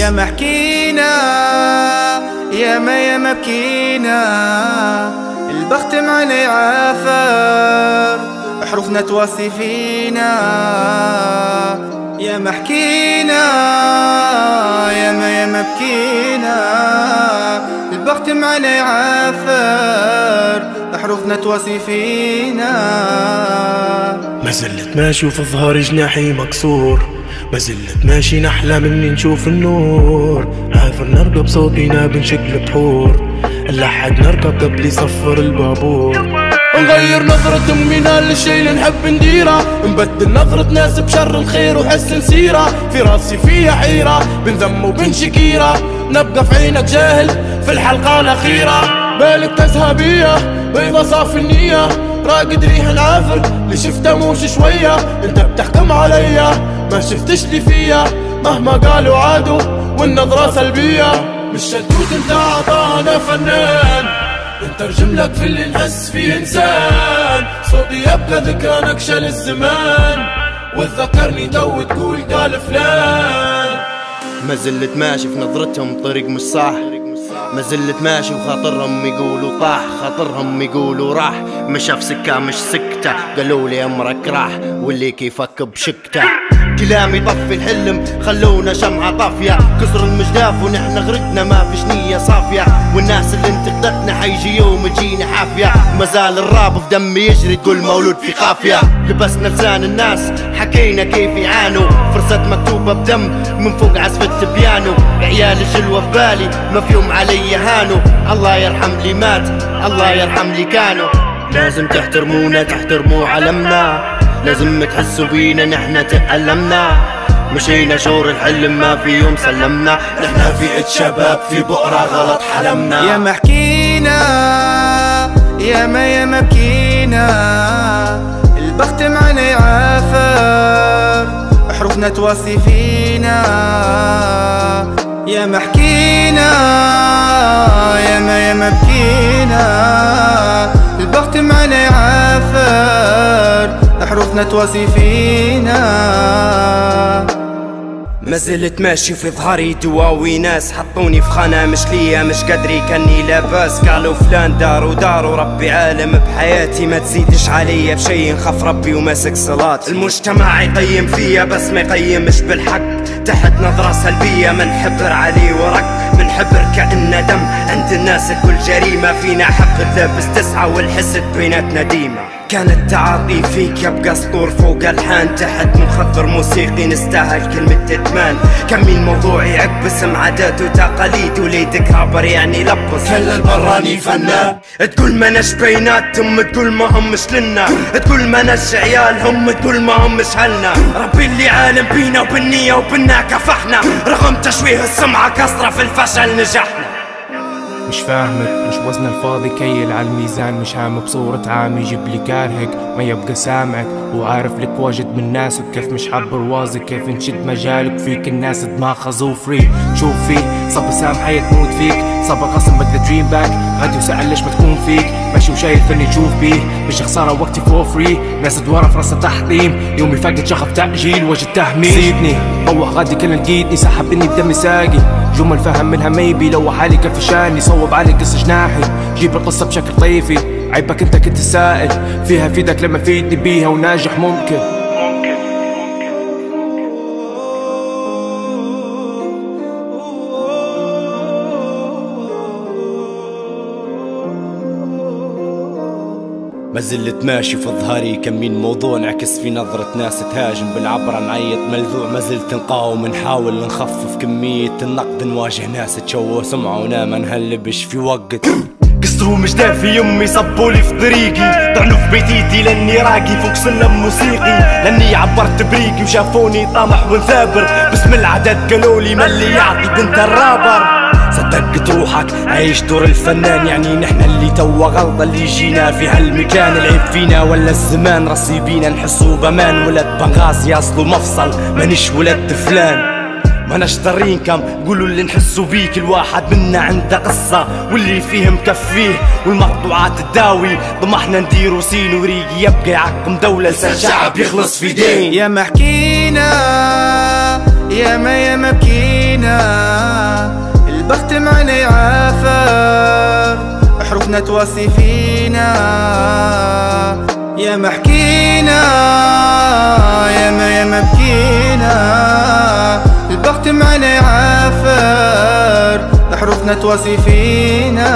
يا محكينا يا ما بكينا، البخت معنا يعافر، حروفنا تواسي فينا. يا محكينا يا ما بكينا، البخت معنا يعافر، حروفنا تواسي فينا. ما زلت ماشي وفي ظهري جناحي مكسور، ما زلت ماشي نحلم اني نشوف النور. عافر نركب صوتينا بنشق البحور، نلحق نركب قبل يصفر البابور. نغير نظرة أمنا للشي اللي نحب نديره، نبدل نظرة ناس بشر الخير وحسن سيرة. في راسي فيها حيرة بين ذم وبين شكيرة، نبقى في عينك جاهل في الحلقة الأخيرة. بالك تزهى بيا بيضة صافي النية، راقد ريح العافر اللي شفته موش شوية. انت بتحكم عليا ما شفتش لي فيا، مهما قالوا عادوا والنظرة سلبية. مش شتوت انت عطانا فنان، نترجم لك في اللي نحس فيه انسان. صوتي يبقى ذكرى نكشة للزمان، وتذكرني تو تقول قال فلان. ما زلت ماشي في نظرتهم طريق مش صح، ما زلت ماشي وخاطرهم يقولوا طاح، خاطرهم يقولوا راح. مشى في سكة مش سكتة، قالوا لي امرك راح واللي كيفك بشكته. كلامي طفي الحلم خلونا شمعة طافية، كسر المجداف ونحن غرقنا ما فيش نية صافية. والناس اللي انتقدتنا حيجي يوم تجينا حافية، مازال الراب في دمي يجري تقول مولود في قافية. لبسنا لسان الناس حكينا كيف يعانوا، فرصة مكتوبة بدم من فوق عزفة بيانو. عيال الجلوة في بالي ما في يوم علي هانوا، الله يرحم لي مات الله يرحم لي كانوا. لازم تحترمونا تحترموا علمنا، لازم تحسوا بينا نحنا تألمنا. مشينا شور الحلم ما في يوم سلمنا، نحنا في عد شباب في بؤرة غلط حلمنا. يا محكينا يا ما بكينا، البخت معنا يعافر، حروفنا تواسي فينا. يا محكينا يا ما بكينا، البخت معنا يعافر، حروفنا تواسي فينا. ما زلت ماشي في ظهري دواوي ناس، حطوني في خانة مش ليا مش قدري كاني لاباس. قالوا فلان دارو ربي عالم بحياتي، ما تزيدش عليا بشي نخاف ربي وماسك صلاة. المجتمع يقيم فيا بس ما يقيمش بالحق، تحت نظرة سلبية منحبر علي ورق. منحبر كأنه دم عند الناس الكل جريمة، فينا حق اللبس 9 والحسد بيناتنا ديما. كان التعاطي فيك يبقى سطور فوق الحان، تحت مخدر موسيقي نستاهل كلمة ادمان. كمي الموضوع يعق باسم عادات وتقاليد، وليدك رابر يعني لبس كل البراني فنان. تقول ما نش بيناتهم تقول ما هم مش لنا، تقول ما نش عيالهم تقول ما هم مش هلنا. ربي اللي عالم بينا وبالنية وبالنا كفحنا، رغم تشويه السمعة كسرة في الفشل نجحنا. مش فاهمك مش وزن الفاضي كيل على الميزان، مش هام بصورة عام يجيب لي كارهك ما يبقى سامعك. وعارف لك واجد من ناس وكيف مش حاب روازك، كيف نشد مجالك فيك الناس دماغها زوفري. شوف فيه صب سامحة تموت فيك، صب قسم بدك دريم باك غادي وسأل ليش ما تكون فيك. ماشي وشايل فني تشوف بيه مش خسارة وقتي فور فري. ناس دوارة في راسها تحطيم، يومي فاقد شغف تأجيل وجد تهميش. سيبني طوح غادي كل لقيتني سحب اني بدمي ساقي، جمل فهم منها ميبي لو حالي كيف شاني. صوب علي قص جناحي جيب القصة بشكل طيفي، عيبك انت كنت السائل فيها فيدك لما فيدني بيها وناجح ممكن. ما زلت ماشي في ظهري كمين موضوع نعكس في نظرة ناس تهاجم بالعبرة نعيط ملذوع. ما زلت نقاوم نحاول نخفف كمية النقد، نواجه ناس تشوه سمعونا ما نهلبش في وقت. قصروا مجداف في يمي صبولي في طريقي، طعنوا في بيتيتي لاني راقي فوق سلم موسيقي. لاني عبرت بريقي وشافوني طامح وثابر، باسم العدد قالولي ما اللي يعطي بنت الرابر. صدقت روحك عيش دور الفنان، يعني نحنا اللي توا غلطة اللي جينا في هالمكان. العيب فينا ولا الزمان رصي بينا نحسوا بمان. ولد بنغازي اصله مفصل مانيش ولد فلان. ما نشترين كم قولوا اللي نحسوا بيه، كل واحد منا عنده قصة واللي فيه مكفيه. والمقطوعات تداوي طمحنا نديروا سين وريقي يبقى يعقم دولة لسان شعب يخلص في دين. يا محكينا ياما بكينا، البخت معنا يعافر، حروفنا تواسي فينا. ياما حكينا ياما بكينا، البخت معنا يعافر، حروفنا تواسي فينا.